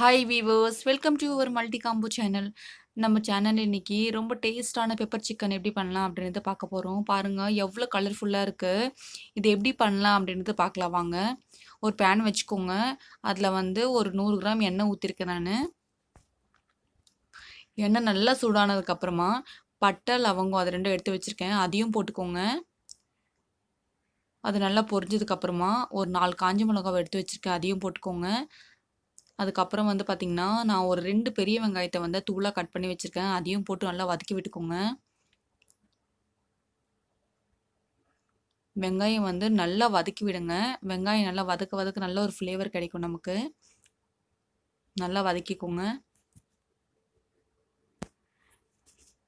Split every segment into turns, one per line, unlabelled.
Hi viewers welcome to your multi combo channel. நம்ம channel இன்னைக்கு ரொம்ப டேஸ்டான பெப்பர் சிக்கன் எப்படி பண்ணலாம் அப்படின்றத பார்க்க போகிறோம். பாருங்கள் எவ்வளோ கலர்ஃபுல்லாக இருக்குது. இது எப்படி பண்ணலாம் அப்படின்றத பார்க்கலாம் வாங்க. ஒரு பேன் வச்சுக்கோங்க. அதில் வந்து ஒரு 100 கிராம் எண்ணெய் ஊற்றிருக்கேன் நான். எண்ணெய் நல்லா சூடானதுக்கப்புறமா பட்டை லவங்கம் அது ரெண்டும் எடுத்து வச்சுருக்கேன், அதையும் போட்டுக்கோங்க. அது நல்லா பொரிஞ்சதுக்கப்புறமா ஒரு 4 காஞ்ச மிளகாவை எடுத்து வச்சுருக்கேன், அதையும் போட்டுக்கோங்க. அதுக்கப்புறம் வந்து பார்த்திங்கன்னா, நான் ஒரு 2 பெரிய வெங்காயத்த வந்து தூளா கட் பண்ணி வச்சுருக்கேன், அதையும் போட்டு நல்லா வதக்கி விட்டுக்கோங்க. வெங்காயம் வந்து நல்லா வதக்கி விடுங்க. வெங்காயம் நல்லா வதக்க நல்ல ஒரு ஃப்ளேவர் கிடைக்கும் நமக்கு. நல்லா வதக்கிக்கோங்க.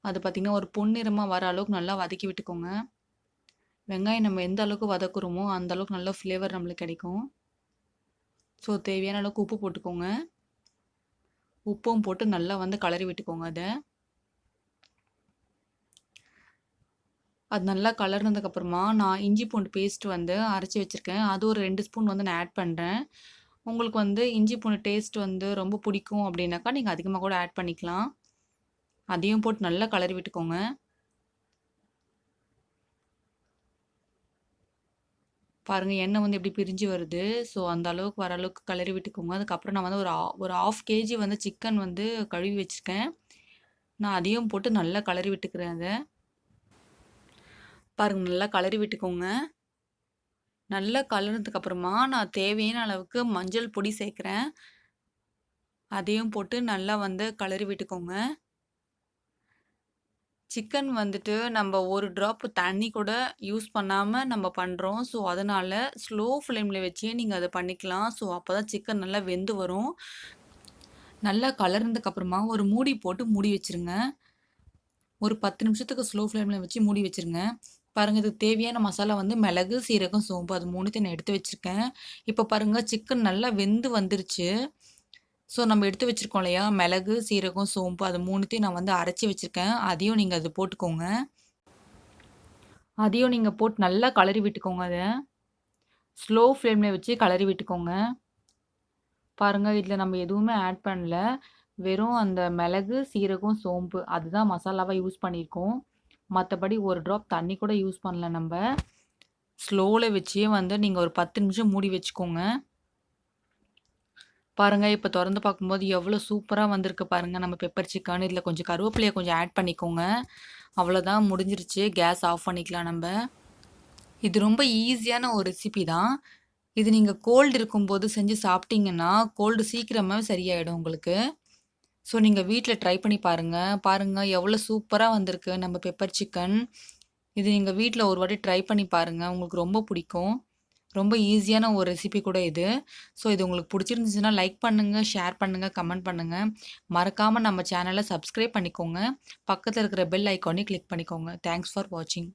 அது பார்த்திங்கன்னா, ஒரு பொன்னிறமா வர அளவுக்கு நல்லா வதக்கி விட்டுக்கோங்க. வெங்காயம் நம்ம எந்த அளவுக்கு வதக்குறோமோ, அந்த அளவுக்கு நல்ல ஃப்ளேவர் நம்மளுக்கு கிடைக்கும். ஸோ தேவையான அளவுக்கு உப்பு போட்டுக்கோங்க. உப்பும் போட்டு நல்லா வந்து கலரி விட்டுக்கோங்க அதை. அது நல்லா கலர்னதுக்கப்புறமா நான் இஞ்சி பூண்டு பேஸ்ட் வந்து அரைச்சி வச்சுருக்கேன், அது ஒரு 2 ஸ்பூன் வந்து நான் ஆட் பண்ணுறேன். உங்களுக்கு வந்து இஞ்சி பூண்டு டேஸ்ட் வந்து ரொம்ப பிடிக்கும் அப்படின்னாக்கா நீங்கள் அதிகமாக கூட ஆட் பண்ணிக்கலாம். அதையும் போட்டு நல்லா கலரி விட்டுக்கோங்க. பாருங்கள் எண்ணெய் வந்து எப்படி பிரிஞ்சு வருது. ஸோ அந்த அளவுக்கு வர அளவுக்கு கலரி விட்டுக்கோங்க. அதுக்கப்புறம் நான் வந்து ஒரு 1/2 கேஜி வந்து சிக்கன் வந்து கழுவி வச்சுருக்கேன், நான் அதையும் போட்டு நல்லா கலரி விட்டுக்கிறேன் அதை. பாருங்கள் நல்லா கலரி விட்டுக்கோங்க. நல்லா கலர்னதுக்கப்புறமா நான் தேவையான அளவுக்கு மஞ்சள் பொடி சேர்க்குறேன், அதையும் போட்டு நல்லா வந்து கலரி விட்டுக்கோங்க. சிக்கன் வந்துட்டு நம்ம ஒரு ட்ராப் தண்ணி கூட யூஸ் பண்ணாமல் நம்ம பண்ணுறோம். ஸோ அதனால் ஸ்லோ ஃப்ளேமில் வச்சே நீங்கள் அதை பண்ணிக்கலாம். ஸோ அப்போ தான் சிக்கன் நல்லா வெந்து வரும். நல்லா கலர்னதுக்கப்புறமா ஒரு மூடி போட்டு மூடி வச்சுருங்க. ஒரு 10 நிமிஷத்துக்கு ஸ்லோ ஃப்ளேமில் வச்சு மூடி வச்சுருங்க. பாருங்கள் இதுக்கு தேவையான மசாலா வந்து மிளகு, சீரகம், சோம்பு அது 3த்தையும் நான் எடுத்து வச்சுருக்கேன். இப்போ பாருங்கள் சிக்கன் நல்லா வெந்து வந்துருச்சு. ஸோ நம்ம எடுத்து வச்சுருக்கோம் இல்லையா, மிளகு, சீரகம், சோம்பு அது 3த்தையும் நான் வந்து அரைச்சி வச்சுருக்கேன், அதையும் நீங்கள் அது போட்டுக்கோங்க. அதையும் நீங்கள் போட்டு நல்லா கலரி விட்டுக்கோங்க அதை. ஸ்லோ ஃப்ளேமில் வச்சு கலரி விட்டுக்கோங்க. பாருங்கள் இதில் நம்ம எதுவுமே ஆட் பண்ணல, வெறும் அந்த மிளகு, சீரகம், சோம்பு அதுதான் மசாலாவாக யூஸ் பண்ணியிருக்கோம். மற்றபடி ஒரு ட்ராப் தண்ணி கூட யூஸ் பண்ணல நம்ம. ஸ்லோவில் வச்சே வந்து நீங்கள் ஒரு 10 நிமிஷம் மூடி வச்சுக்கோங்க. பாருங்கள் இப்போ திறந்து பார்க்கும்போது எவ்வளோ சூப்பராக வந்திருக்கு பாருங்கள் நம்ம பெப்பர் சிக்கன். இதில் கொஞ்சம் கருவேப்பிலையை கொஞ்சம் ஆட் பண்ணிக்கோங்க. அவ்வளோதான் முடிஞ்சிருச்சு, கேஸ் ஆஃப் பண்ணிக்கலாம் நம்ம. இது ரொம்ப ஈஸியான ஒரு ரெசிபி தான். இது நீங்கள் கோல்டு இருக்கும்போது செஞ்சு சாப்பிட்டீங்கன்னா கோல்டு சீக்கிரமாகவே சரியாயிடும் உங்களுக்கு. ஸோ நீங்கள் வீட்டில் ட்ரை பண்ணி பாருங்கள். பாருங்கள் எவ்வளோ சூப்பராக வந்திருக்கு நம்ம பெப்பர் சிக்கன். இது நீங்கள் வீட்டில் ஒரு வாட்டி ட்ரை பண்ணி பாருங்கள், உங்களுக்கு ரொம்ப பிடிக்கும். ரொம்ப ஈஸியான ஒரு ரெசிபி கூட இது. ஸோ இது உங்களுக்கு பிடிச்சிருந்துச்சுன்னா லைக் பண்ணுங்கள், ஷேர் பண்ணுங்கள், கமெண்ட் பண்ணுங்கள். மறக்காமல் நம்ம சேனலை சப்ஸ்கிரைப் பண்ணிக்கோங்க. பக்கத்தில் இருக்கிற பெல் ஐக்கானையும் கிளிக் பண்ணிக்கோங்க. தேங்க்ஸ் ஃபார் வாட்சிங்.